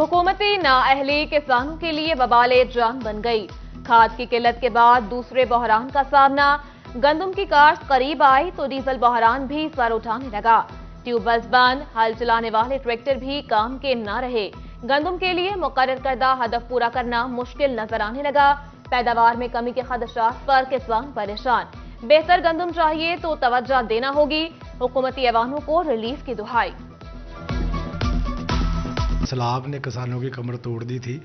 हुकूमती नाअहली किसानों के लिए वबाले जान बन गई। खाद की किल्लत के बाद दूसरे बहरान का सामना। गंदम की काश्त करीब आई तो डीजल बहरान भी सर उठाने लगा। ट्यूबवेल्स बंद, हल चलाने वाले ट्रैक्टर भी काम के न रहे। गंदम के लिए मुकर्रर करदा हदफ पूरा करना मुश्किल नजर आने लगा। पैदावार में कमी के खदशात पर किसान परेशान। बेहतर गंदम चाहिए तो तवज्जो देना होगी। हुकूमती ऐवानों को रिलीफ की दुहाई। सैलाब ने किसानों की कमर तोड़ दी थी,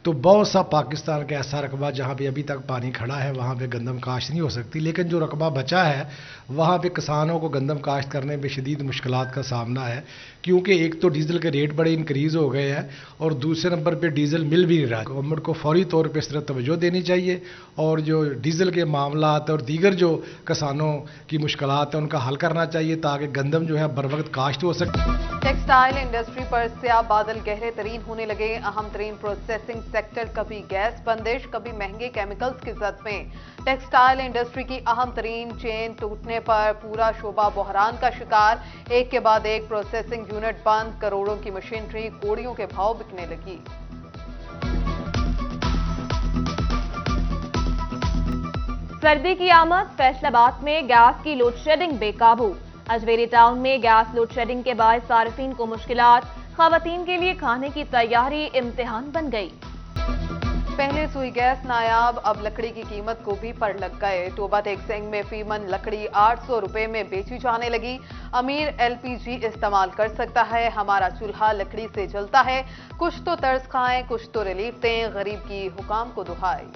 तो बहुत सा पाकिस्तान का ऐसा रकबा जहाँ पे अभी तक पानी खड़ा है वहाँ पे गंदम काश्त नहीं हो सकती, लेकिन जो रकबा बचा है वहाँ पे किसानों को गंदम काश्त करने में शदीद मुश्किलात का सामना है, क्योंकि एक तो डीजल के रेट बड़े इंक्रीज़ हो गए हैं और दूसरे नंबर पे डीजल मिल भी नहीं रहा। गवर्नमेंट को फौरी तौर पर इस तरह तवज्जो देनी चाहिए और जो डीजल के मामलात और दीगर जो किसानों की मुश्किलात हैं उनका हल करना चाहिए ताकि गंदम जो है बर वक्त काश्त हो सके। टेक्सटाइल इंडस्ट्री पर स्याह बादल गहरे तरीन होने लगे। अहम तरीन प्रोसेसिंग सेक्टर कभी गैस बंदिश, कभी महंगे केमिकल्स की जद में। टेक्सटाइल इंडस्ट्री की अहम तरीन चेन टूटने पर पूरा शोबा बहरान का शिकार। एक के बाद एक प्रोसेसिंग यूनिट बंद, करोड़ों की मशीनरी कोड़ियों के भाव बिकने लगी। सर्दी की आमद, फैसलाबाद में गैस की लोड शेडिंग बेकाबू। अजमेरी टाउन में गैस लोड शेडिंग के बाद सार्फिन को मुश्किलात। खवातीन के लिए खाने की तैयारी इम्तिहान बन गई। पहले सुई गैस नायाब, अब लकड़ी की कीमत को भी पर लग गए। टोबा टेक्सिंग में फीमन लकड़ी 800 रुपए में बेची जाने लगी। अमीर एलपीजी इस्तेमाल कर सकता है, हमारा चूल्हा लकड़ी से जलता है। कुछ तो तर्ज खाएं, कुछ तो रिलीफ दें, गरीब की हुकाम को दुहाई।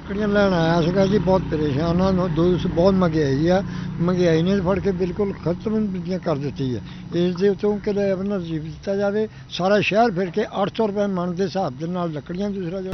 लकड़ियां लैन आया सीगा जी, बहुत परेशान हाँ। बहुत महंगाई है, महंगाई ने फड़ के बिल्कुल खत्म कर दी है। इस किराए पर नसीब दिता जाए। सारा शहर फिर के 800 रुपए मन के हिसाब के नाल लकड़ियां दूसरा जो।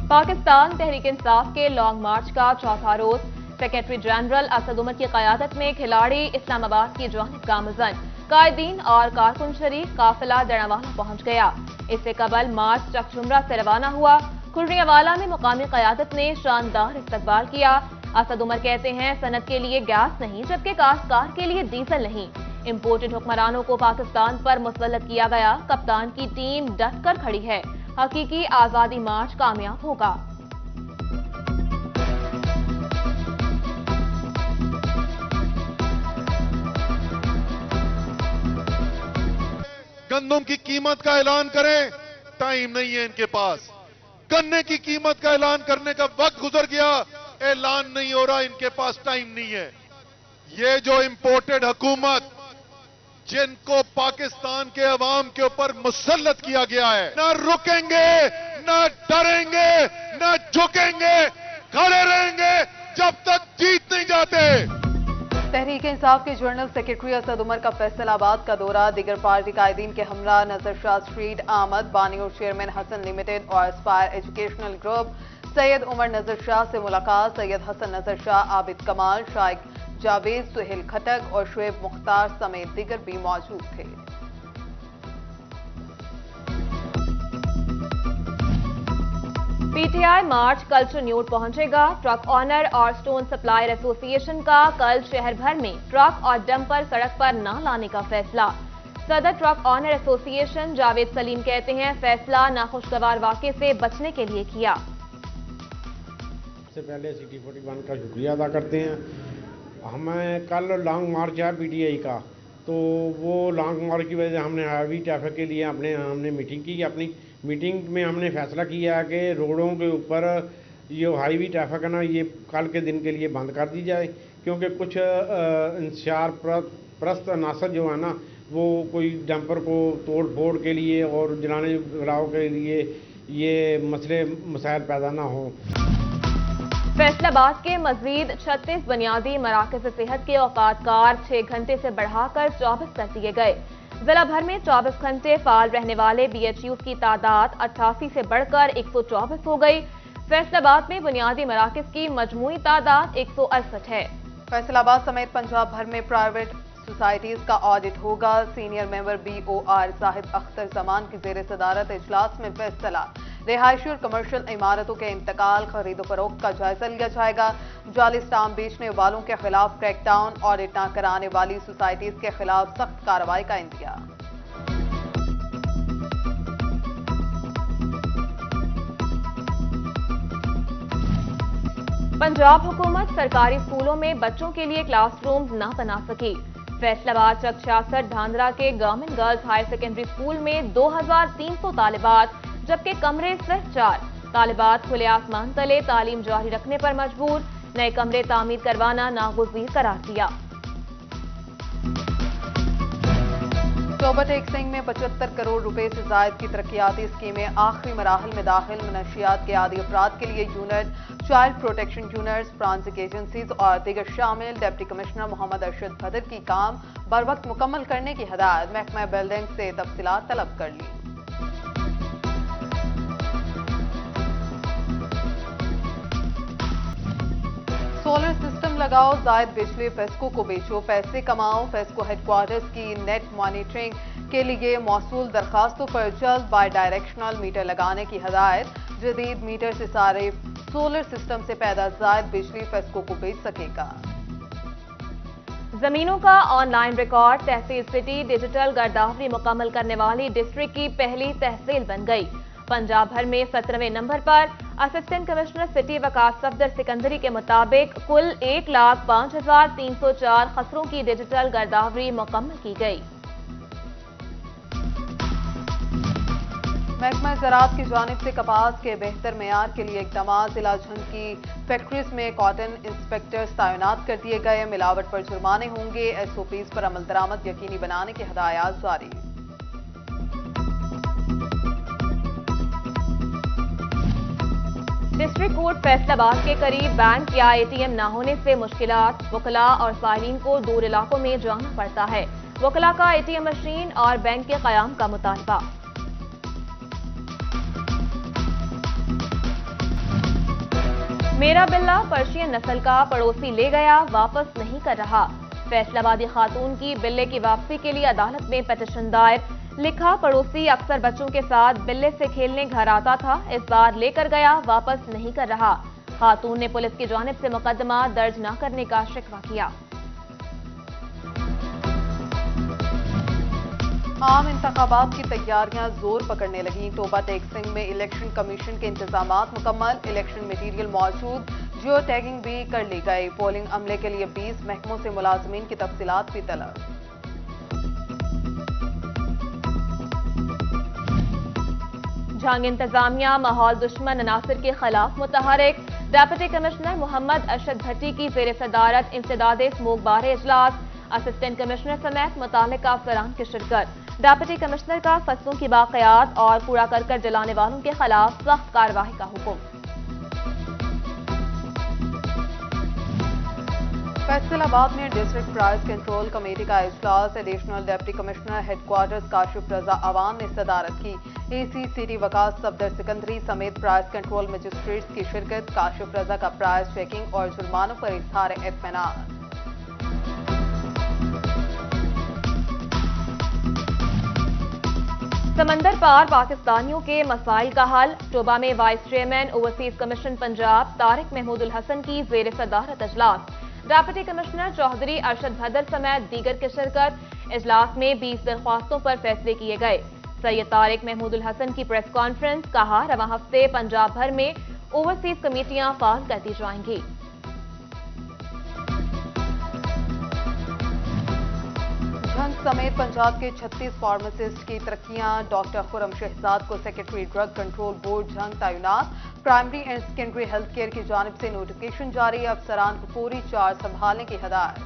पाकिस्तान तहरीक इंसाफ के लॉन्ग मार्च का चौथा रोज। सेक्रेटरी जनरल असद उमर की क़यादत में खिलाड़ी इस्लामाबाद की जानिब गामजन। कायदीन और कारकुन शरीक काफिला दड़ावाला पहुंच गया। इससे कबल मार्च चकझुमरा से रवाना हुआ। खुर्रियावाला में मुकामी क़यादत ने शानदार इस्तकबाल किया। असद उमर कहते हैं सनत के लिए गैस नहीं, जबकि काश्तकार के लिए डीजल नहीं। इम्पोर्टेड हुक्मरानों को पाकिस्तान पर मुसल्लत किया गया। कप्तान की टीम डट कर खड़ी है। हकीकी आजादी मार्च कामयाब होगा। गंदम की कीमत का ऐलान करें, टाइम नहीं है इनके पास। गन्ने की कीमत का ऐलान करने का वक्त गुजर गया, ऐलान नहीं हो रहा, इनके पास टाइम नहीं है। ये जो इंपोर्टेड हुकूमत जिनको पाकिस्तान के अवाम के ऊपर मुसल्लत किया गया है, ना रुकेंगे, ना डरेंगे, ना झुकेंगे, खड़े रहेंगे जब तक जीत नहीं जाते। तहरीक इंसाफ के जनरल सेक्रेटरी असद उमर का फैसलाबाद का दौरा। दिगर पार्टी कायदीन के हमरा नजर शाह स्ट्रीट आमद। बानी और चेयरमैन हसन लिमिटेड और aspire educational group. Syed Umar Nazar Shah से मुलाकात। सैयद हसन नजर शाह, आबिद कमाल, शाइक जावेद, सुहेल खटक और शुएब मुख्तार समेत दिगर भी मौजूद थे। पीटीआई मार्च कल्चर न्यूट पहुंचेगा। ट्रक ऑनर और स्टोन सप्लायर एसोसिएशन का कल शहर भर में ट्रक और डंपर सड़क पर न लाने का फैसला। सदर truck owner association Javed Salim कहते हैं फैसला नाखुशगवार वाक़े से बचने के लिए किया। सबसे पहले सिटी 41 का शुक्रिया अदा करते हैं। हमें कल लॉन्ग मार्च है पीटीआई का, तो वो लॉन्ग मार्च की वजह से हमने हाईवे ट्रैफिक के लिए हमने मीटिंग की। अपनी मीटिंग में हमने फैसला किया कि रोडों के ऊपर ये हाईवे ट्रैफिक है ना, ये कल के दिन के लिए बंद कर दी जाए, क्योंकि कुछ इंतशार प्रस्त अनासर जो है ना, वो कोई डंपर को तोड़ फोड़ के लिए और जलाने जलाओ के लिए ये मसाइल पैदा ना हो। फैसलाबाद के मजीद 36 बुनियादी मराकज़ सेहत के औकातकार 6 घंटे से बढ़ाकर 24 कर दिए गए। जिला भर में 24 घंटे फाल रहने वाले बीएचयू की तादाद 88 से बढ़कर 124 हो गई। फैसलाबाद में बुनियादी मराकज़ की मजमूई तादाद 168 है। फैसलाबाद समेत पंजाब भर में प्राइवेट सोसाइटीज का ऑडिट होगा। Senior member BOR Sahib Akhtar Zaman की जेर सदारत इजलास में फैसला। रिहायशी और कमर्शियल इमारतों के इंतकाल, खरीदो फरोख्त का जायजा लिया जाएगा। जाली स्टाम्प बेचने वालों के खिलाफ क्रैकडाउन, ऑडिट न कराने वाली सोसाइटीज के खिलाफ सख्त कार्रवाई का इंदिया। पंजाब हुकूमत सरकारी स्कूलों में बच्चों के लिए क्लासरूम न बना सकी। फैसलाबाद चक 66 धांधरा के government girls higher secondary school में 2300 तालिबात, जबकि कमरे सिर्फ 4। तालिबात खुले आसमान तले तालीम जारी रखने पर मजबूर, नए कमरे तामीर करवाना नागुज़ीर करार दिया। टोबा टेक सिंह में 75 करोड़ रुपए से जायद की तरक्याती स्कीमें आखिरी मराहल में दाखिल। मनशियात के आदि अफराद के लिए unit, child protection units, forensic agencies और दीगर शामिल। डिप्टी कमिश्नर मोहम्मद अरशद भदर की काम बर वक्त मुकम्मल करने की हिदायत। महकमा बिल्डिंग से तफसीलात तलब कर ली। सोलर सिस्टम लगाओ, जायद बिजली फेस्को को बेचो, पैसे कमाओ। फेस्को हेडक्वार्टर्स की नेट मॉनिटरिंग के लिए मौसूल दरखास्तों पर जल्द बाई डायरेक्शनल मीटर लगाने की हिदायत। जदीद मीटर से सारे सोलर सिस्टम से पैदा जायद बिजली फेस्को को बेच सकेगा। जमीनों का ऑनलाइन रिकॉर्ड, तहसील सिटी डिजिटल गर्दावरी मुकम्मल करने वाली डिस्ट्रिक्ट की पहली तहसील बन गई। पंजाब भर में 17वें नंबर पर assistant commissioner city Waqas Safdar Sikandari के मुताबिक कुल 1,05,304 खसरों की डिजिटल गर्दावरी मुकम्मल की गई। महकमा ज़राअत की जानिब से कपास के बेहतर मेयार के लिए इक़दामात। जिला झंग की फैक्ट्रीज में कॉटन इंस्पेक्टर्स तैनात कर दिए गए। मिलावट पर जुर्माने होंगे। SOPs पर अमल दरामद यकीनी बनाने की हिदायत जारी। डिस्ट्रिक्ट कोर्ट फैसलाबाद के करीब बैंक या ATM न होने से मुश्किलात। वकला और साइलिन को दूर इलाकों में जाना पड़ता है। वकला का ATM मशीन और बैंक के क़याम का मुतालबा। मेरा बिल्ला पर्शियन नस्ल का पड़ोसी ले गया, वापस नहीं कर रहा। फैसलाबादी खातून की बिल्ले की वापसी के लिए अदालत में पिटीशन दायर। लिखा, पड़ोसी अक्सर बच्चों के साथ बिल्ले से खेलने घर आता था, इस बार लेकर गया, वापस नहीं कर रहा। खातून ने पुलिस की जानिब से मुकदमा दर्ज न करने का शिकवा किया। आम इंतखाबात की तैयारियां जोर पकड़ने लगी। टोबा टेक सिंह में इलेक्शन कमीशन के इंतजामात मुकम्मल। इलेक्शन मटीरियल मौजूद, जियो टैगिंग भी कर ली गई। पोलिंग अमले के लिए 20 महकमों से मुलाजमीन की तफसीलात भी तलब। झंग इंतजामिया माहौल दुश्मन अनासर के खिलाफ मुतहरिक। डिप्टी कमिश्नर मोहम्मद अरशद भट्टी की जेर सदारत इंसदाद स्मोक बारे इजलास। असिस्टेंट कमिश्नर समेत मुतालिका अफसरान की शिरकत। डिप्टी कमिश्नर का फसलों की बाक़ियात और कूड़ा करकट जलाने वालों के खिलाफ सख्त कार्रवाई का हुक्म। फैसलाबाद में डिस्ट्रिक्ट प्राइस कंट्रोल कमेटी का इजलास। Additional deputy commissioner headquarters Kashif Raza Awan ने सदारत की। AC सिटी वकास सफदर सिकंदरी समेत प्राइस कंट्रोल मजिस्ट्रेट्स की शिरकत। काशिफ रजा का प्राइस चेकिंग और जुर्मानों पर इज़हार इत्मीनान। समंदर पार पाकिस्तानियों के मसाइल का हल। टोबा में vice chairman overseas commission Punjab Tariq Mahmoodul Hassan की जेर सदारत इजलास। डिप्टी कमिश्नर चौधरी अरशद भदर समेत दीगर की शिरकत। इजलास में 20 दरख्वास्तों पर फैसले किए गए। सैयद तारिक महमूदुल हसन की प्रेस कॉन्फ्रेंस। कहा, रवां हफ्ते पंजाब भर में ओवरसीज कमेटियां फाल कर दी जाएंगी। झंग समेत पंजाब के 36 फार्मासिस्ट की तरक्कियां। डॉक्टर खुरम शहजाद को secretary drug control board Jhang तैनात। Primary and secondary health care की जानिब से नोटिफिकेशन जारी। अफसरान को पूरी चार्ज संभालने की हिदायत।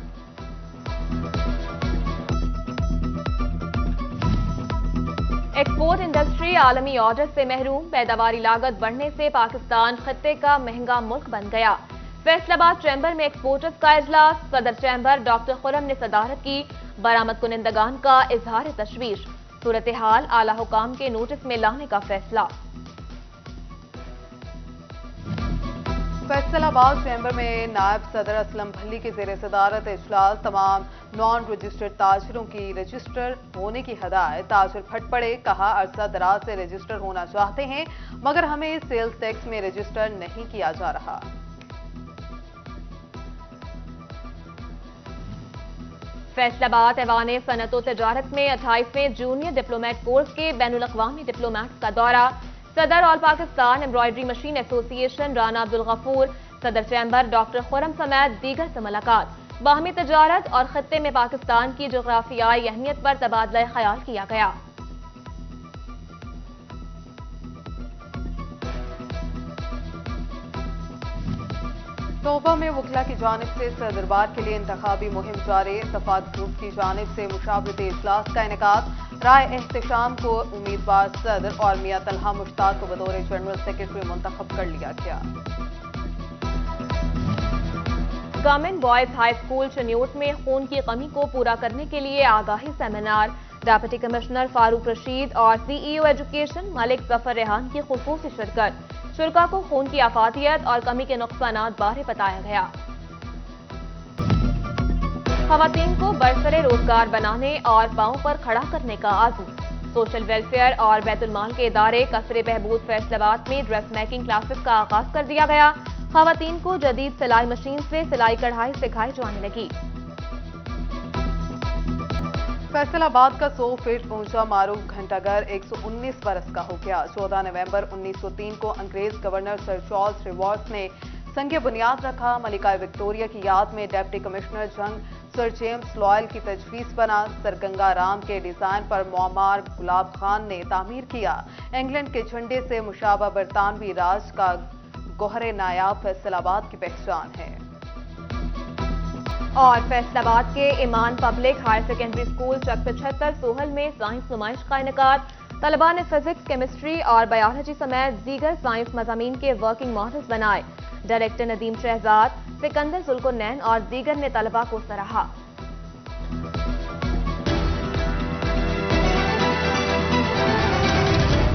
एक्सपोर्ट इंडस्ट्री आलमी ऑर्डर से महरूम। पैदावारी लागत बढ़ने से पाकिस्तान खत्ते का महंगा मुल्क बन गया। फैसलाबाद चैम्बर में एक्सपोर्टर्स का इजलास। सदर चैम्बर डॉक्टर खुरम ने सदारत की। बरामद कुनिंदगान का इजहार तशवीश। सूरत हाल आला हुकाम के नोटिस में लाने का फैसला। फैसल आबाद चैम्बर में नायब सदर असलम भल्ली की जेर सदारत इजलास तमाम नॉन रजिस्टर्ड ताजरों की रजिस्टर होने की हदायत। ताजर फट पड़े, कहा अरसा दराज से रजिस्टर होना चाहते हैं मगर हमें सेल्स टैक्स में रजिस्टर नहीं किया जा रहा। फैसलाबाद ऐवान सनत व तजारत में 28वें जूनियर डिप्लोमेट कोर्स के बैनुल अक़वामी डिप्लोमेट्स का दौरा। सदर all Pakistan embroidery machine association Rana Abdul Ghafoor, सदर चैम्बर डॉक्टर खुरम समेत दीगर से मुलाकात। बाहमी तजारत और खत्ते में पाकिस्तान की जोग्राफियाई अहमियत पर तबादला ख्याल किया गया। तोबा में वकला की जानिब से सदरबार के लिए इंतखाबी मुहिम जारी। सफात ग्रुप की जानिब से मुशावरती इजलास का इनेकाद। राय एहतशाम को उम्मीदवार सदर और मियां तलहा मुश्ताक को बतौर जनरल सेक्रेटरी मुंतखब कर लिया गया। Government boys high school Chiniot में खून की कमी को पूरा करने के लिए आगाही seminar. Deputy commissioner Farooq Rasheed और सीईओ एजुकेशन मलिक जफर रेहान की खुसूसी शिरकत। शुरका को खून की आफातियत और कमी के नुकसानात बारे बताया गया। खवातीन को बरसरे रोजगार बनाने और पांव पर खड़ा करने का आज़म। सोशल वेलफेयर और बैतुल-माल के इदारे कसरे बहबूद फैसलाबाद में ड्रेस मेकिंग क्लासेस का आगाज कर दिया गया। खवातीन को जदीद सिलाई मशीन से सिलाई कढ़ाई सिखाई जाने लगी। फैसलाबाद का 100 फीट ऊंचा मारूफ घंटाघर 119 बरस का हो गया। 14 नवंबर 1903 को अंग्रेज गवर्नर सर चार्ल्स रिवॉर्ड्स ने संग बुनियाद रखा। मलिका विक्टोरिया की याद में डिप्टी कमिश्नर जंग सर जेम्स लॉयल की तजवीज़ बना। सर गंगा राम के डिजाइन पर मोमार गुलाब खान ने तामीर किया। इंग्लैंड के झंडे से मुशाबा बरतानवी राज का गोहरे नायाब फैसलाबाद की पहचान है। और फैसलाबाद के ईमान पब्लिक हायर सेकेंडरी स्कूल चक 75 सोहल में साइंस नुमाइश का इनेकाद। तलबा ने फिजिक्स, केमिस्ट्री और बायोलॉजी समेत दीगर साइंस मज़ामीन के वर्किंग मॉडल्स बनाए। डायरेक्टर नदीम शहजाद, सिकंदर जुल्कुरनैन और दीगर ने तलबा को सराहा।